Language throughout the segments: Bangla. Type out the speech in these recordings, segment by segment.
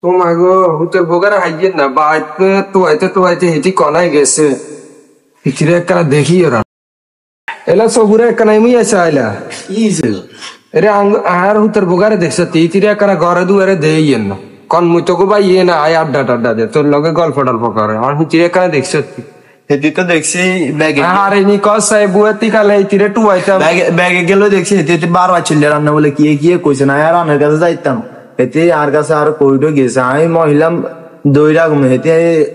তোমাগো হুতের বোগারা হাইয়েন না বাইতে তোয়াইতে হেটি কনাই গেছে ইতিরে একখানা দেখি ওরা এলা সবুরে একখানা এমই আছে আইলা ইছে এরে আর হুতের বোগারে দেখছে ইতিরে একখানা ঘরে দুয়ারে দেইয়েন না কন মুই তোকে ভাই ইয়ে না আয় আড্ডা টাড্ডা দে তোর লগে গল্প টল্প করে আর হুতিরে একখানা দেখছে হেতি তো দেখছি ব্যাগে আরে নি কস সাই বুয়াতি কালে ইতিরে টুয়াইতাম ব্যাগে গেল দেখছি হেতি বারবার ছিল রান্না বলে কি কি কইছে না আর আনের কাছে যাইতাম হেতি আর কাছে আর কইটো গেছে আমি মহিলাম দইরা ঘুমে হেতি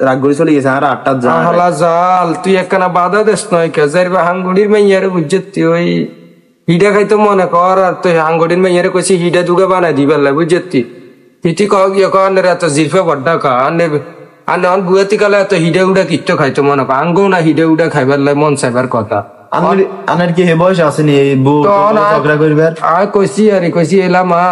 রাগ করে চলে গেছে আর 8টা যা হলা জাল তুই একখানা বাধা দেস নয় কে যাইবা হাঙ্গুড়ির মাইয়ারে বুঝতি ওই হিডা খাইতো মনে কর আর তুই হাঙ্গুড়ির মাইয়ারে কইছি হিডা দুগা বানাই দিবার লাই বুঝতি হিটি কহ গিয়ে কহ আনের এত জিরফে বড্ডা খা আনে আনে অন বুয়াতি কালে এত হিডা উডা কিট্টো খাইতো মনে কর আঙ্গো না হিডা উডা খাইবার লাই মন চাইবার কথা আনের কি হে বয়স আসেনি এই বউ ঝগড়া করবার আয় কইছি এলা মা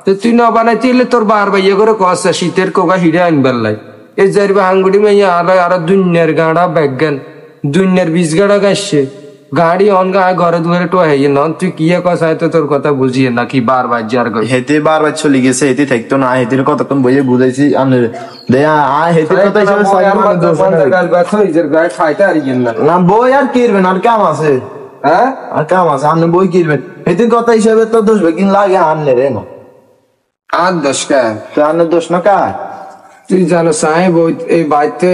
তুই না বানাইতে এলে তোর বার বাইয়ে করে কষ্ট শীতের কোকা হিডে আনবার লাই এই যাইবা হাঙ্গুড়ি মাইয়া আর দুনিয়ার গাড়া ব্যাগান দুনিয়ার বীজ গাড়া গাইছে গাড়ি অন গা ঘরে দুয়ারে টো হয়ে না তুই কি কসাই তো তোর কথা বুঝিয়ে না কি বারবার যার হেতে বারবার চলে গেছে হেতে থাকতো না হেতে কতক্ষণ বইয়ে বুঝাইছি আনের দেয়া হেতে কথা হিসেবে খাইতে আর না বই আর কিরবেন আর কাম আছে হ্যাঁ আর কাম আছে আপনি বই কিরবেন হেতে কথা হিসেবে তো দোষ বেকিন লাগে আনলে রে না আর দোষ কে তো আনের দোষ না কার তুই জানো সাহেব এই বাড়িতে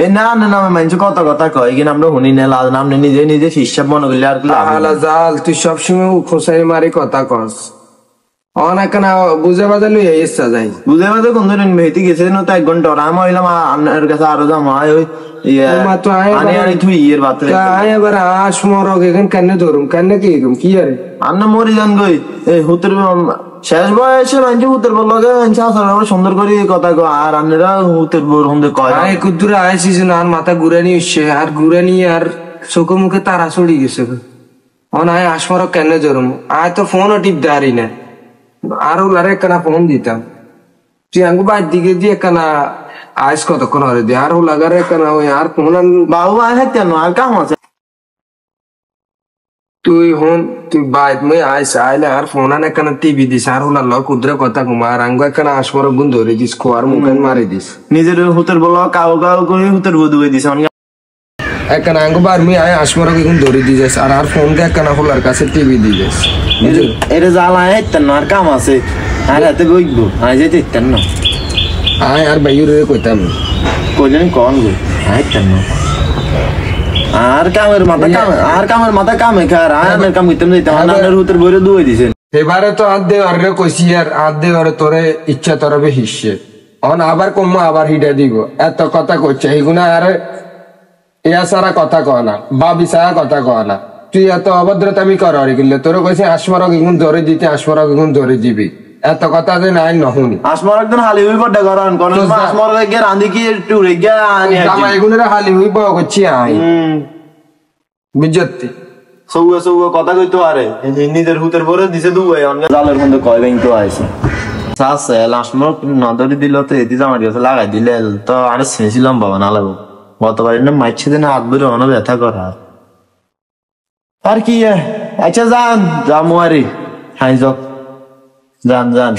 এই না মানুষ কথা কয় কিনা আমরা শুনি না লাল নাম নিজে হিসাব মনে করলে আর আলা জাল তুই সবসময় খোসাই মারি কথা কস অনেক না বুঝে বাজে লই ইচ্ছা যাই বুঝে বাজে কোন দিন ভেতি গেছে না তো 1 ঘন্টা আমি হইলাম আপনার কাছে আরো যাম ওই তুই ইয়ের বাত এবার আস মরক এখন কেন ধরুম কেন কি আরে আন্না মরি যান গই এই হুতের শেষ বয়সে মানুষ হুতের বললো সুন্দর করে কথা কয় আর আপনারা হুতের সুন্দর কয় কুদ্দুরে আইসিস না আর মাথা ঘুরানি হচ্ছে আর ঘুরানি আর চোখে মুখে তারা চড়ি গেছে আয় আসমরক কেন ধরুম আয় তো ফোনও টিপ দাঁড়ি না আর ওলারে একখানা ফোন দিতাম তুই আঙ্গু বাইর দিকে দিয়ে একখানা আইস কতক্ষণ হরে দিয়ে আর ওলাগারে একখানা ওই আর ফোন বাবু আয় কেন আর কাম আছে তুই বাইত মই আইস আইলে আর ফোন আন একখানা টিভি দিস আর ওলার লগ কুদ্রে কথা ঘুমা আর আঙ্গু একখানা আসমরক গুণ ধরে দিস খোয়ার মুখে মারি দিস নিজের হুতের বলো কাউ করে হুতের বধুয়ে দিস একখানা আঙ্গু বার মুই আয় আসমরক এখন ধরে দিস আর ফোন দিয়ে একখানা হোলার কাছে টিভি দিস এটা জ্বালা হেতেন না আর কাম আছে আর হাতে বইবো আয় যেতে হেতেন না আয় আর বাইরে কইতাম কইলেন কন গো হেতেন না আর কামের মাথা কামে খার আমের কাম কইতাম দিতাম আনার হুতের বইরে দুই দিছেন এবারে তো আদ দে আর কইছি আর আদ দে আর তোরে ইচ্ছা তরবে হিসে অন আবার কম আবার হিডা দিব এত কথা কইছে এইগুনা আর ইয়া সারা কথা কয় না বা বিছায়া কথা কয় না তুই এত অভদ্রতামি কর আর গেলে তোর কইছে আসমরক এগুন ধরে দিতে আসমরক এগুন ধরে দিবি এত কথা যে নাই নহুনি আসমরক দিন হালি হই বড় গরন কোন আসমরক গে রাঁধি কি টুরে গে আনি জামা এগুনের হালি হই বড় করছি আই বুঝতি সৌয়া কথা কইতো আরে নিজের হুতের বরে দিছে দুই অন্য জালের মধ্যে কয় বেন তো আইছে সাসে আসমরক নদরি দিল তো এদি জামা দিছে লাগাই দিলে তো আর ছেছিলাম বাবা না লাগো গতবার না মাইছে দিন হাত ধরে অন ব্যথা করা আর কি আচ্ছা যান জামুয়ারি হাই যান